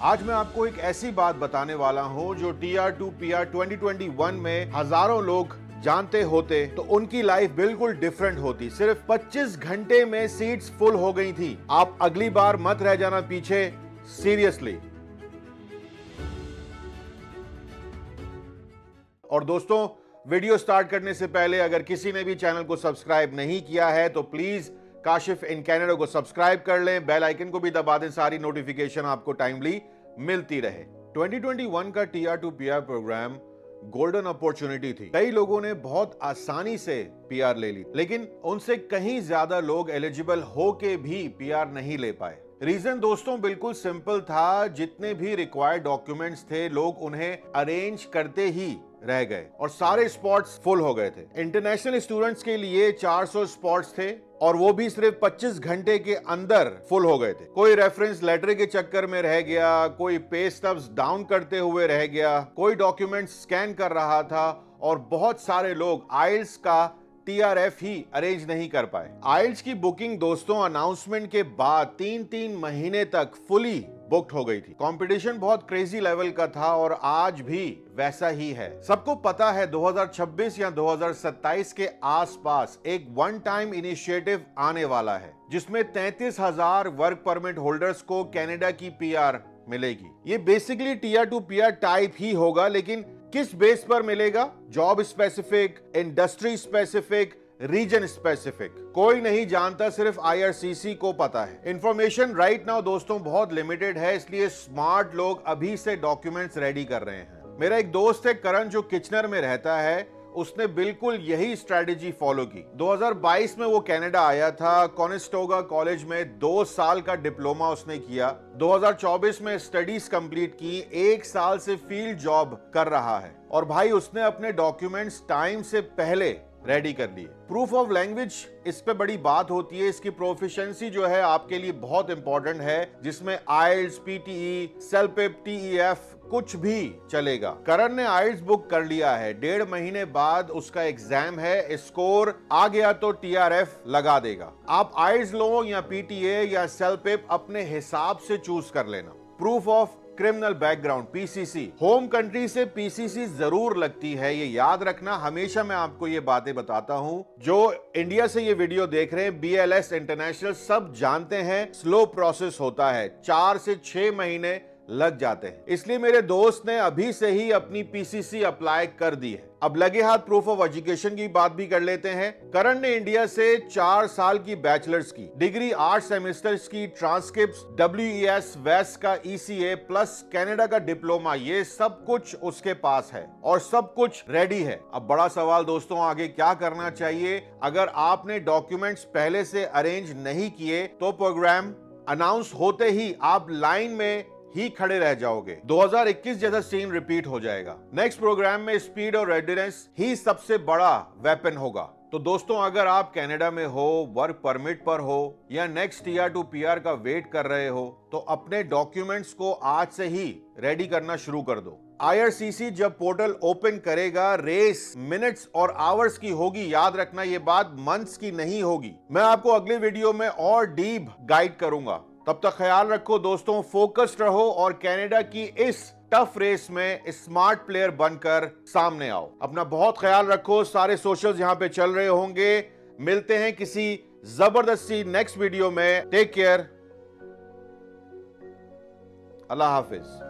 आज मैं आपको एक ऐसी बात बताने वाला हूं जो TR2 PR 2021 में हजारों लोग जानते होते तो उनकी लाइफ बिल्कुल डिफरेंट होती। सिर्फ 25 घंटे में सीट्स फुल हो गई थी। आप अगली बार मत रह जाना पीछे, सीरियसली। और दोस्तों, वीडियो स्टार्ट करने से पहले अगर किसी ने भी चैनल को सब्सक्राइब नहीं किया है तो प्लीज काशिफ इन कैनेडा को सब्सक्राइब कर लें, बेल आइकन को भी दबा दें, सारी नोटिफिकेशन आपको टाइमली मिलती रहे। 2021 का TR2 PR programme golden opportunity थी। कई लोगों ने बहुत आसानी से PR ले ली, लेकिन उनसे कहीं ज्यादा लोग एलिजिबल होके भी PR नहीं ले पाए। रीजन दोस्तों बिल्कुल सिंपल था, जितने भी रिक्वायर्ड डॉक्यूमेंट्स थे लोग उन्हें अरेंज करते ही रह गए और सारे स्पॉट्स फुल हो गए थे। इंटरनेशनल स्टूडेंट्स के लिए 400 स्पॉट्स थे और वो भी सिर्फ 25 घंटे के अंदर फुल हो गए थे। कोई रेफरेंस लेटर के चक्कर में रह गया, कोई पे स्टब्स डाउन करते हुए रह गया, कोई डॉक्यूमेंट स्कैन कर रहा था और बहुत सारे लोग आइल्स का TRF ही अरेंज नहीं कर पाए। आइल्स की बुकिंग दोस्तों अनाउंसमेंट के बाद 3-3 महीने तक फुली बुक्ड हो गई थी। कंपटीशन बहुत क्रेजी लेवल का था और आज भी वैसा ही है। सबको पता है 2026 या 2027 के आसपास एक वन टाइम इनिशिएटिव आने वाला है जिसमें 33,000 वर्क परमिट होल्डर्स को कनाडा की PR मिलेगी। ये बेसिकली TR2 PR टाइप ही होगा, लेकिन किस बेस पर मिलेगा? Job specific, industry specific, region specific, कोई नहीं जानता, सिर्फ IRCC को पता है। इंफॉर्मेशन राइट नाउ दोस्तों बहुत लिमिटेड है, इसलिए स्मार्ट लोग अभी से डॉक्यूमेंट्स रेडी कर रहे हैं। मेरा एक दोस्त है करण, जो किचनर में रहता है, उसने बिल्कुल यही स्ट्रेटेजी फॉलो की। 2022 में वो कनाडा आया था। कॉनेस्टोगा कॉलेज में 2 साल का डिप्लोमा उसने किया। 2024 में स्टडीज कंप्लीट की, 1 साल से फील्ड जॉब कर रहा है और भाई उसने अपने डॉक्यूमेंट्स टाइम से पहले रेडी कर लिए। प्रूफ ऑफ लैंग्वेज इस पे बड़ी बात होती है। इसकी प्रोफिशिएंसी जो है आपके लिए बहुत इंपॉर्टेंट है, जिसमें आइल्स, PTE, सेल्पेप, TEF कुछ भी चलेगा। करण ने आइल्स बुक कर लिया है, 1.5 महीने बाद उसका एग्जाम है। स्कोर आ गया तो TRF लगा देगा। आप आइल्स लो या PTA या सेल्पेप अपने हिसाब से चूज कर लेना। Proof of criminal background PCC, home country से PCC जरूर लगती है, ये याद रखना। हमेशा मैं आपको ये बातें बताता हूं। जो इंडिया से ये वीडियो देख रहे हैं, BLS इंटरनेशनल सब जानते हैं स्लो प्रोसेस होता है, 4 से 6 महीने लग जाते हैं। इसलिए मेरे दोस्त ने अभी से ही अपनी PCC अप्लाई कर दी है। अब लगे हाथ प्रूफ ऑफ एजुकेशन की बात भी कर लेते हैं। करण ने इंडिया से 4 साल की बैचलर्स की डिग्री, 8 सेमेस्टर्स की ट्रांसक्रिप्ट्स, WES, वेस का ECA प्लस कनाडा का डिप्लोमा, ये सब कुछ उसके पास है और सब कुछ रेडी है। अब बड़ा सवाल दोस्तों, आगे क्या करना चाहिए? अगर आपने डॉक्यूमेंट्स पहले से अरेंज नहीं किए तो प्रोग्राम अनाउंस होते ही आप लाइन में ही खड़े रह जाओगे। 2021 जैसा सीन रिपीट हो जाएगा। नेक्स्ट प्रोग्राम में स्पीड और रेडिनेस ही सबसे बड़ा वेपन होगा। तो दोस्तों, अगर आप कनाडा में हो, वर्क परमिट पर हो या नेक्स्ट TR2 PR का वेट कर रहे हो तो अपने डॉक्यूमेंट्स को आज से ही रेडी करना शुरू कर दो। IRCC जब पोर्टल ओपन करेगा, रेस मिनट्स और आवर्स की होगी। याद रखना, ये बात मंथ्स की नहीं होगी। मैं आपको अगले वीडियो में और डीप गाइड करूंगा। तब तक ख्याल रखो दोस्तों, फोकस्ड रहो और कनाडा की इस टफ रेस में स्मार्ट प्लेयर बनकर सामने आओ। अपना बहुत ख्याल रखो। सारे सोशल्स यहां पे चल रहे होंगे। मिलते हैं किसी जबरदस्ती नेक्स्ट वीडियो में। टेक केयर, अल्लाह हाफिज।